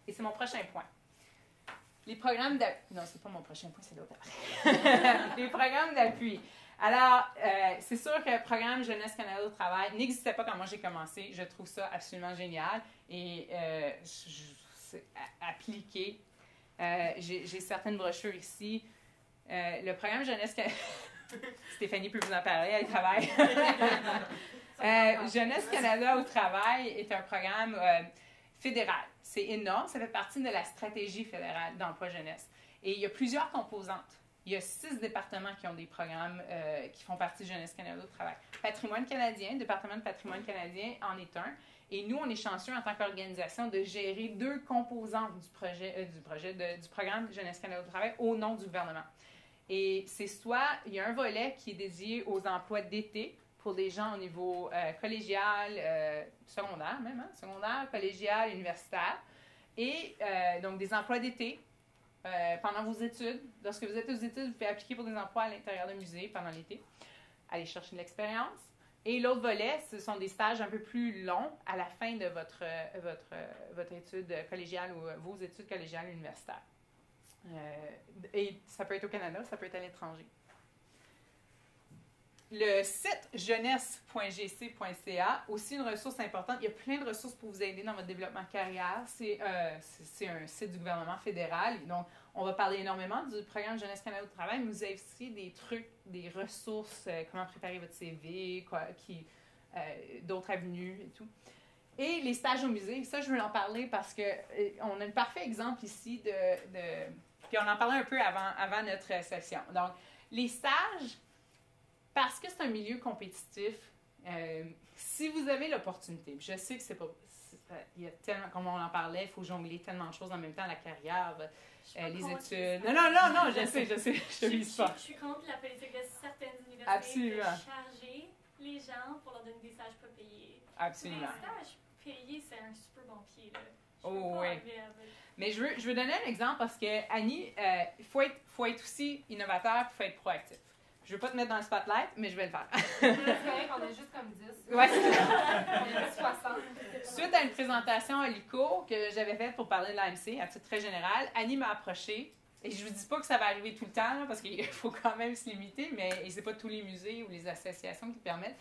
Et c'est mon prochain point. Les programmes d'appui... Non, c'est pas mon prochain point, c'est l'autre après. Les programmes d'appui. Alors, c'est sûr que le programme Jeunesse Canada au travail n'existait pas quand moi j'ai commencé. Je trouve ça absolument génial et c'est appliqué. J'ai certaines brochures ici. Le programme Jeunesse Canada... Stéphanie peut vous en parler, elle travaille. Jeunesse Canada au travail est un programme fédéral. C'est énorme, ça fait partie de la stratégie fédérale d'emploi jeunesse. Et il y a plusieurs composantes. Il y a 6 départements qui ont des programmes qui font partie de Jeunesse Canada au travail. Patrimoine canadien, le département de patrimoine canadien en est un. Et nous, on est chanceux en tant qu'organisation de gérer 2 composantes du programme Jeunesse Canada au travail au nom du gouvernement. Et c'est soit, il y a un volet qui est dédié aux emplois d'été pour des gens au niveau collégial, secondaire même, secondaire, collégial, universitaire. Et donc des emplois d'été pendant vos études. Lorsque vous êtes aux études, vous pouvez appliquer pour des emplois à l'intérieur de musées pendant l'été. Aller chercher de l'expérience. Et l'autre volet, ce sont des stages un peu plus longs à la fin de votre étude collégiale ou vos études collégiales universitaires. Et ça peut être au Canada, ça peut être à l'étranger. Le site jeunesse.gc.ca, aussi une ressource importante. Il y a plein de ressources pour vous aider dans votre développement de carrière. C'est un site du gouvernement fédéral. Donc, on va parler énormément du programme Jeunesse Canada au travail, mais vous avez aussi des trucs, des ressources, comment préparer votre CV, d'autres avenues et tout. Et les stages au musée, ça, je veux en parler parce qu'on a un parfait exemple ici puis on en parlait un peu avant notre session. Donc, les stages, parce que c'est un milieu compétitif, si vous avez l'opportunité, je sais que il y a tellement, comme on en parlait, il faut jongler tellement de choses en même temps, la carrière, les études. Non, je sais, je te vise pas. Je suis contre la politique de certaines universités Absolument. de charger les gens pour leur donner des stages pas payés. Absolument. Les stages payés, c'est un super bon pied, là. Oh oui. Mais je veux donner un exemple parce que, Annie, il faut être aussi innovateur, il faut être proactif. Je ne veux pas te mettre dans le spotlight, mais je vais le faire. C'est vrai qu'on a juste comme 10. Ouais, c'est ça. On a 60. Suite à une présentation à l'ICO que j'avais faite pour parler de l'AMC, à titre très général, Annie m'a approché. Et je ne vous dis pas que ça va arriver tout le temps, là, parce qu'il faut quand même se limiter, mais ce n'est pas tous les musées ou les associations qui le permettent.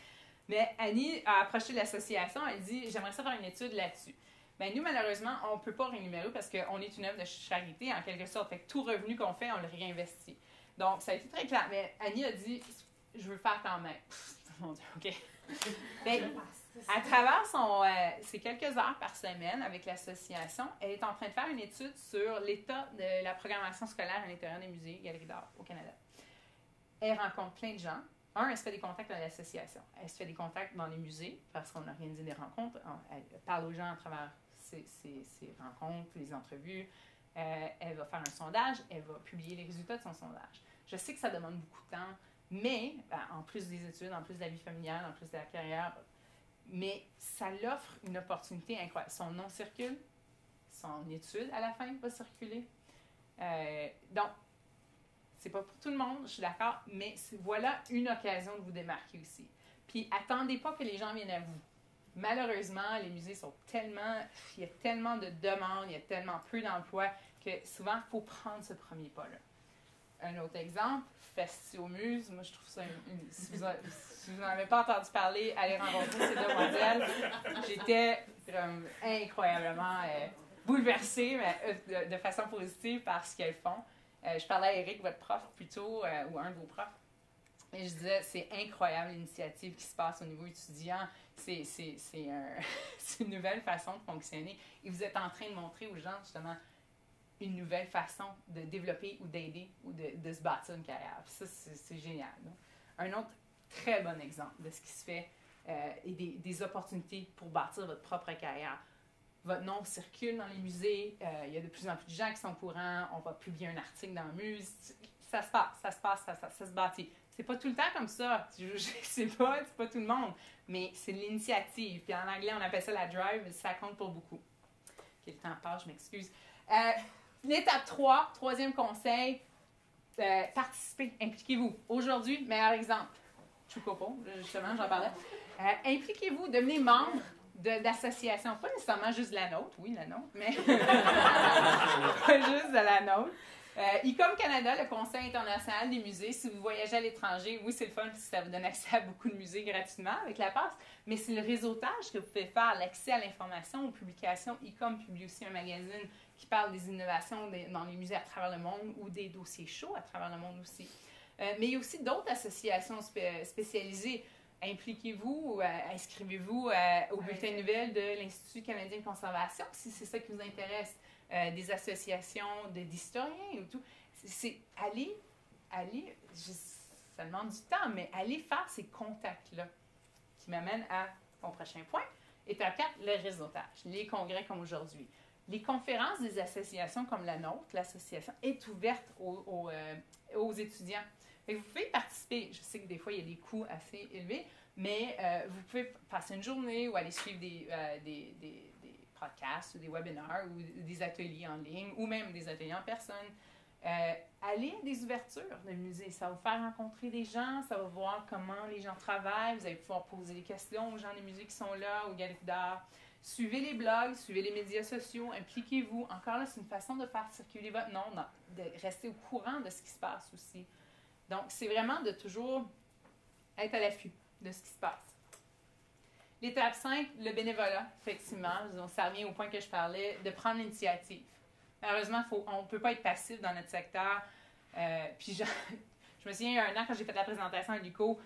Mais Annie a approché l'association, elle dit « J'aimerais ça faire une étude là-dessus ». Bien, nous, malheureusement, on ne peut pas rémunérer parce qu'on est une œuvre de charité, en quelque sorte. Fait que tout revenu qu'on fait, on le réinvestit. Donc, ça a été très clair. Mais Annie a dit « Je veux le faire quand même. » Mon Dieu, OK. Bien, à travers ses quelques heures par semaine avec l'association, elle est en train de faire une étude sur l'état de la programmation scolaire à l'intérieur des musées et galeries d'art au Canada. Elle rencontre plein de gens. Elle se fait des contacts dans l'association. Elle se fait des contacts dans les musées parce qu'on a organisé des rencontres. Elle parle aux gens à travers ces rencontres, les entrevues. Elle va faire un sondage. Elle va publier les résultats de son sondage. Je sais que ça demande beaucoup de temps, mais en plus des études, en plus de la vie familiale, en plus de la carrière, mais ça l'offre une opportunité incroyable. Son nom circule, son étude à la fin va circuler. Donc, c'est pas pour tout le monde, je suis d'accord, mais voilà une occasion de vous démarquer aussi. Puis, attendez pas que les gens viennent à vous. Malheureusement, les musées sont il y a tellement de demandes, il y a tellement peu d'emplois que souvent, il faut prendre ce premier pas-là. Un autre exemple, Festimuse, moi je trouve ça, si vous n'en avez pas entendu parler, allez rencontrer ces demoiselles. J'étais incroyablement bouleversée, mais de façon positive par ce qu'elles font. Je parlais à Eric, votre prof, plutôt, ou un de vos profs, et je disais, c'est incroyable l'initiative qui se passe au niveau étudiant. C'est une nouvelle façon de fonctionner. Et vous êtes en train de montrer aux gens, justement, une nouvelle façon de développer ou d'aider ou de se bâtir une carrière. Puis ça, c'est génial. Donc, un autre très bon exemple de ce qui se fait et des opportunités pour bâtir votre propre carrière. Votre nom circule dans les musées, il y a de plus en plus de gens qui sont au courant, on va publier un article dans le Muse, ça se bâtit. C'est pas tout le temps comme ça, c'est pas tout le monde, mais c'est l'initiative. Puis en anglais, on appelle ça la drive, ça compte pour beaucoup. OK, le temps passe, je m'excuse. L'étape 3, troisième conseil, participez, impliquez-vous. Aujourd'hui, meilleur exemple, Chukopo, justement, j'en parlais. Impliquez-vous, devenez membre d'associations, pas nécessairement juste de la nôtre, oui, la nôtre, mais pas juste de la nôtre. ICOM Canada, le Conseil international des musées, si vous voyagez à l'étranger, oui, c'est le fun parce que ça vous donne accès à beaucoup de musées gratuitement avec la passe, mais c'est le réseautage que vous pouvez faire, l'accès à l'information, aux publications. ICOM publie aussi un magazine qui parle des innovations dans les musées à travers le monde ou des dossiers chauds à travers le monde aussi. Mais il y a aussi d'autres associations spécialisées. Impliquez-vous, inscrivez-vous au bulletin de nouvelles de l'Institut canadien de conservation si c'est ça qui vous intéresse. Des associations d'historiens ou tout. Allez, ça demande du temps, mais allez faire ces contacts-là qui m'amènent à mon prochain point. Étape 4, le réseautage. Les congrès comme aujourd'hui. Les conférences des associations comme la nôtre, l'association, est ouverte aux étudiants. Fait que vous pouvez participer. Je sais que des fois, il y a des coûts assez élevés, mais vous pouvez passer une journée ou aller suivre des podcasts ou des webinaires ou des ateliers en ligne ou même des ateliers en personne. Allez à des ouvertures de musées. Ça va vous faire rencontrer des gens, ça va voir comment les gens travaillent. Vous allez pouvoir poser des questions aux gens des musées qui sont là, aux galeries d'art. Suivez les blogs, suivez les médias sociaux, impliquez-vous. Encore là, c'est une façon de faire circuler votre nom, de rester au courant de ce qui se passe aussi. Donc, c'est vraiment de toujours être à l'affût de ce qui se passe. L'étape 5, le bénévolat, effectivement. Ça revient au point que je parlais, de prendre l'initiative. Malheureusement, on ne peut pas être passif dans notre secteur. Puis je me souviens, il y a un an, quand j'ai fait la présentation à l'UQO,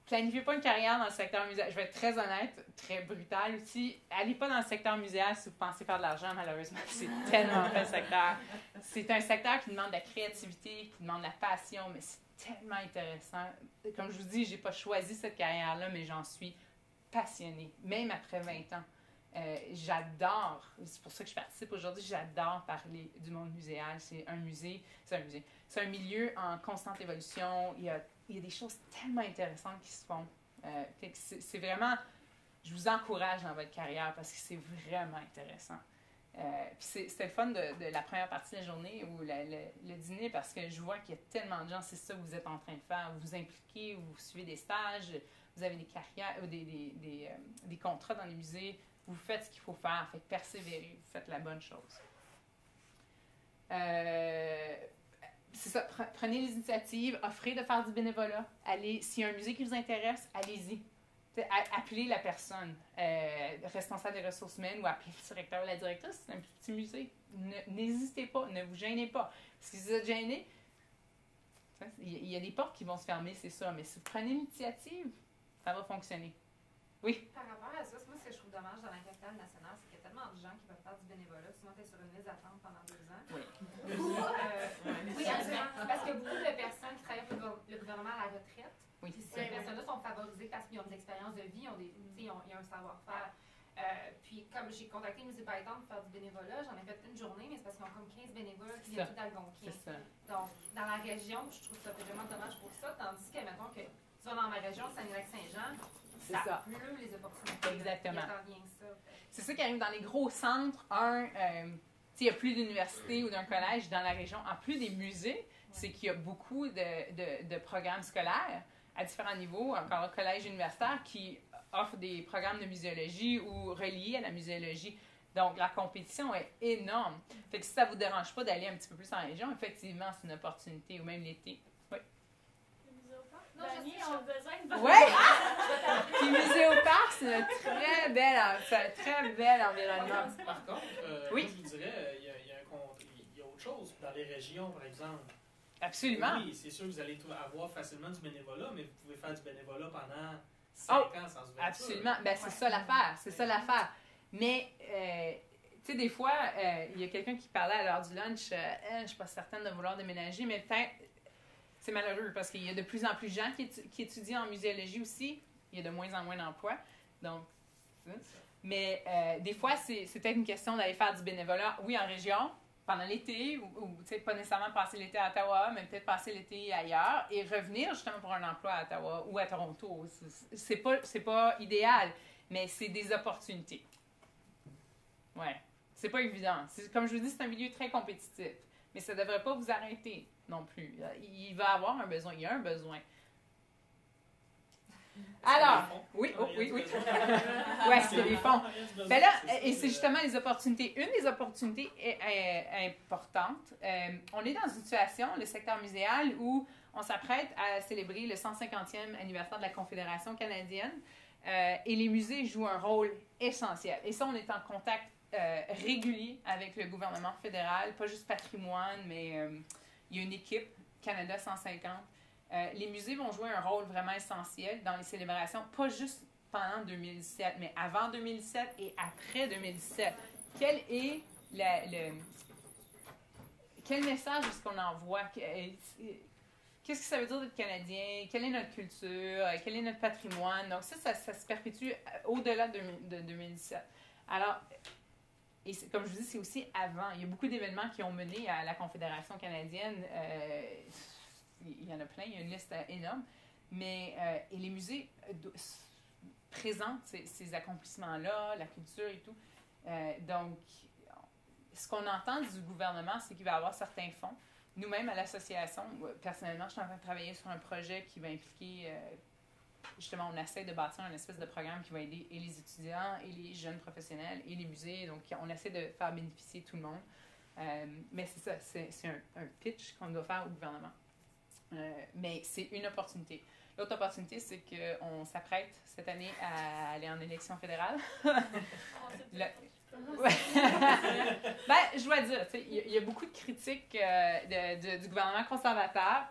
planifiez pas une carrière dans le secteur muséal. Je vais être très honnête, très brutale aussi. Allez pas dans le secteur muséal si vous pensez faire de l'argent, malheureusement. C'est tellement pas le secteur. C'est un secteur qui demande de la créativité, qui demande de la passion, mais c'est tellement intéressant. Comme je vous dis, j'ai pas choisi cette carrière-là, mais j'en suis passionnée, même après 20 ans. J'adore, c'est pour ça que je participe aujourd'hui, j'adore parler du monde muséal. C'est un milieu en constante évolution. Il y a des choses tellement intéressantes qui se font. C'est vraiment, je vous encourage dans votre carrière parce que c'est vraiment intéressant. Puis c'était le fun de la première partie de la journée ou le dîner parce que je vois qu'il y a tellement de gens, c'est ça que vous êtes en train de faire. Vous vous impliquez, vous suivez des stages, vous avez des carrières, des contrats dans les musées. Vous faites ce qu'il faut faire, faites persévérer, vous faites la bonne chose. C'est ça, prenez les initiatives, offrez de faire du bénévolat. Allez, s'il y a un musée qui vous intéresse, allez-y. Appelez la personne responsable des ressources humaines ou appelez le directeur ou la directrice. C'est un petit musée. N'hésitez pas, ne vous gênez pas. Si vous êtes gêné, il y a des portes qui vont se fermer, c'est ça. Mais si vous prenez l'initiative, ça va fonctionner. Oui? Par rapport à ça, moi, ce que je trouve dommage dans la capitale nationale, c'est qu'il y a tellement de gens qui veulent faire du bénévolat. Souvent, tu es sur une liste d'attente pendant 2 ans. Oui. Oui, absolument. Parce qu'il y a beaucoup de personnes qui travaillent pour le gouvernement à la retraite. Oui. Puis ces personnes-là sont favorisées parce qu'ils ont des expériences de vie, il y a un savoir-faire. Puis comme j'ai contacté Musée Python pour faire du bénévolat, j'en ai fait une journée, mais c'est parce qu'ils ont comme 15 bénévoles qui viennent tout d'Algonquin. Donc, dans la région, je trouve ça vraiment dommage pour ça, tandis que, mettons que tu vas dans ma région, Saguenay-Lac-Saint-Jean, ça pleut les opportunités. Exactement. Ça. C'est ça qui arrive dans les gros centres. Il y a plus d'universités ou d'un collège dans la région. En plus des musées, c'est qu'il y a beaucoup de programmes scolaires à différents niveaux, encore collège universitaire, qui offrent des programmes de muséologie ou reliés à la muséologie. Donc, la compétition est énorme. Fait que si ça ne vous dérange pas d'aller un petit peu plus en région, effectivement, c'est une opportunité, ou même l'été. Oui. Non, on a besoin de Oui! Puis Musée au Parc, c'est un très bel environnement. Par contre, oui? moi, je vous dirais, il y a autre chose. Dans les régions, par exemple. Absolument. Oui, c'est sûr que vous allez avoir facilement du bénévolat, mais vous pouvez faire du bénévolat pendant 5 ans sans ouverture. Absolument. Ben, c'est ça l'affaire. C'est ça l'affaire. Mais, tu sais, des fois, il y a quelqu'un qui parlait à l'heure du lunch, je ne suis pas certaine de vouloir déménager, mais peut-être, c'est malheureux parce qu'il y a de plus en plus de gens qui étudient en muséologie aussi. Il y a de moins en moins d'emplois. Donc, mais des fois, c'est peut-être une question d'aller faire du bénévolat, oui, en région, pendant l'été, ou pas nécessairement passer l'été à Ottawa, mais peut-être passer l'été ailleurs et revenir justement pour un emploi à Ottawa ou à Toronto. C'est pas idéal, mais c'est des opportunités. Ouais. C'est pas évident. Comme je vous dis, c'est un milieu très compétitif. Mais ça ne devrait pas vous arrêter non plus. Il va y avoir un besoin. Il y a un besoin. Alors, oui. Ouais, c'est des fonds. Ben là, et c'est justement les opportunités. Une des opportunités importantes, on est dans une situation, le secteur muséal, où on s'apprête à célébrer le 150e anniversaire de la Confédération canadienne et les musées jouent un rôle essentiel. Et ça, on est en contact régulier avec le gouvernement fédéral, pas juste patrimoine, mais il y a une équipe, Canada 150. Les musées vont jouer un rôle vraiment essentiel dans les célébrations, pas juste pendant 2017, mais avant 2017 et après 2017. Quel est quel message est-ce qu'on envoie? Qu'est-ce que ça veut dire d'être Canadien? Quelle est notre culture? Quel est notre patrimoine? Donc ça se perpétue au-delà de 2017. Alors, et comme je vous dis, c'est aussi avant. Il y a beaucoup d'événements qui ont mené à la Confédération canadienne. Il y en a plein, il y a une liste énorme. Mais et les musées présente ces accomplissements-là, la culture et tout. Donc, ce qu'on entend du gouvernement, c'est qu'il va y avoir certains fonds. Nous-mêmes, à l'association, personnellement, je suis en train de travailler sur un projet qui va impliquer, justement, on essaie de bâtir un espèce de programme qui va aider et les étudiants, et les jeunes professionnels, et les musées. Donc, on essaie de faire bénéficier tout le monde. Mais c'est ça, c'est un pitch qu'on doit faire au gouvernement. Mais c'est une opportunité. L'autre opportunité, c'est qu'on s'apprête cette année à aller en élection fédérale. Je dois dire, il y a beaucoup de critiques du gouvernement conservateur.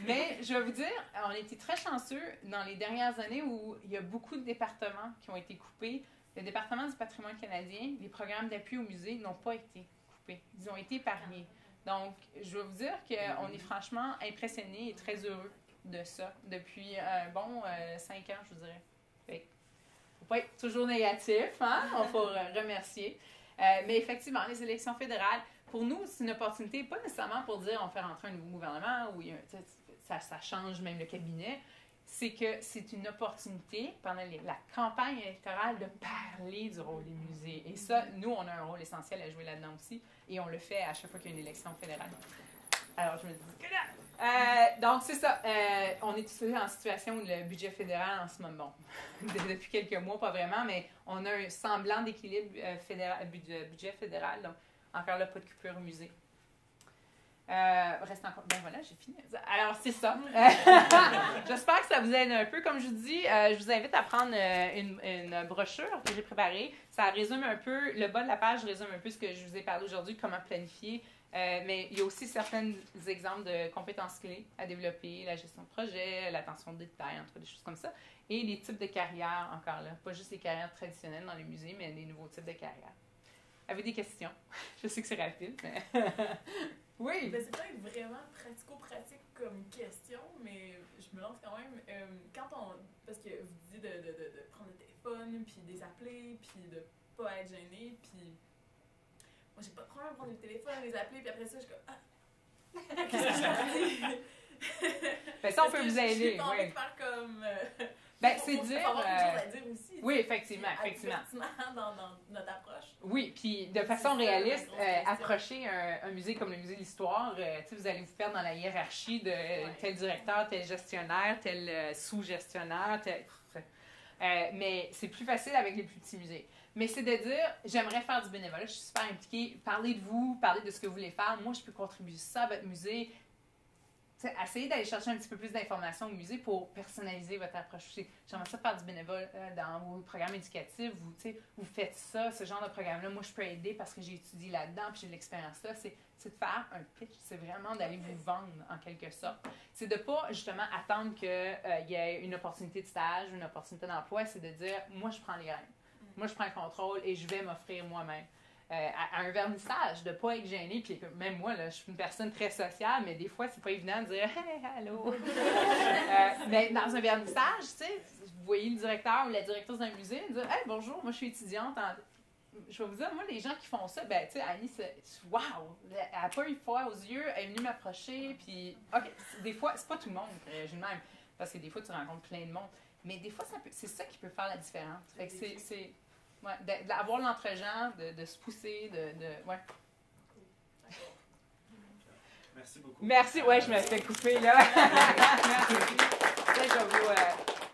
Mais je vais vous dire, on a été très chanceux dans les dernières années où il y a beaucoup de départements qui ont été coupés. Le département du patrimoine canadien, les programmes d'appui au musée n'ont pas été coupés. Ils ont été épargnés. Donc, je vais vous dire qu'on est franchement impressionnés et très heureux de ça depuis un bon 5 ans, je vous dirais. Il ne faut pas être toujours négatif, hein? Il faut remercier. Mais effectivement, les élections fédérales, pour nous, c'est une opportunité, pas nécessairement pour dire on fait rentrer un nouveau gouvernement ou ça change même le cabinet. C'est que c'est une opportunité, pendant la campagne électorale, de parler du rôle des musées. Et ça, nous, on a un rôle essentiel à jouer là-dedans aussi. Et on le fait à chaque fois qu'il y a une élection fédérale. Alors, je me dis... donc, c'est ça. On est tous en situation où le budget fédéral, en ce moment, bon, depuis quelques mois, pas vraiment, mais on a un semblant d'équilibre budget fédéral. Donc, encore là, pas de coupure au musée. Reste encore. Ben voilà, j'ai fini. Alors, c'est ça. J'espère que ça vous aide un peu. Comme je vous dis, je vous invite à prendre une brochure que j'ai préparée. Ça résume un peu, le bas de la page résume un peu ce que je vous ai parlé aujourd'hui, comment planifier. Mais il y a aussi certains exemples de compétences clés à développer, la gestion de projet, l'attention au détail, entre des choses comme ça. Et les types de carrières, encore là. Pas juste les carrières traditionnelles dans les musées, mais les nouveaux types de carrières. Avez-vous des questions? Je sais que c'est rapide, mais... Oui! Ben, c'est pas vraiment pratico-pratique comme question, mais je me lance quand même. Parce que vous disiez de prendre le téléphone, puis de les appeler, puis de pas être gêné, puis... Moi, j'ai pas de problème à prendre le téléphone, les appeler, puis après ça, je suis comme... Ah! Qu'est-ce que je fais? Ben ça, on peut vous aider, j'ai pas envie de faire comme... Ben, c'est dire... avoir quelque chose à dire aussi. Oui, effectivement, effectivement. Dans notre approche. Oui, puis de façon réaliste, approcher un musée comme le Musée de l'Histoire, vous allez vous perdre dans la hiérarchie de tel directeur, tel gestionnaire, tel sous-gestionnaire, mais c'est plus facile avec les plus petits musées. Mais c'est de dire, j'aimerais faire du bénévolat, je suis super impliquée, parlez de vous, parlez de ce que vous voulez faire, moi je peux contribuer ça à votre musée. Essayez d'aller chercher un petit peu plus d'informations au musée pour personnaliser votre approche. J'aimerais ça faire du bénévolat dans vos programmes éducatifs. Vous faites ça, ce genre de programme-là. Moi, je peux aider parce que j'ai étudié là-dedans puis j'ai de l'expérience là. C'est de faire un pitch. C'est vraiment d'aller vous vendre, en quelque sorte. C'est de ne pas, justement, attendre qu'il y ait une opportunité de stage, une opportunité d'emploi. C'est de dire, moi, je prends les rênes. Moi, je prends le contrôle et je vais m'offrir moi-même. À un vernissage, de ne pas être gêné. Puis même moi, là, je suis une personne très sociale, mais des fois, c'est pas évident de dire « Hey, allô! » Mais dans un vernissage, tu sais, vous voyez le directeur ou la directrice d'un musée dire « Hey, bonjour, moi je suis étudiante. » Je vais vous dire, moi, les gens qui font ça, ben, tu sais, Annie, wow! Elle n'a pas eu froid aux yeux, elle est venue m'approcher, puis, OK, des fois, c'est pas tout le monde qui réagit de même, parce que des fois, tu rencontres plein de monde. Mais des fois, c'est ça qui peut faire la différence. Fait que c'est ouais, d'avoir l'entre-gens, de se pousser, ouais. Merci beaucoup. Merci, ouais, je me fais couper, là. Merci. Je vais vous...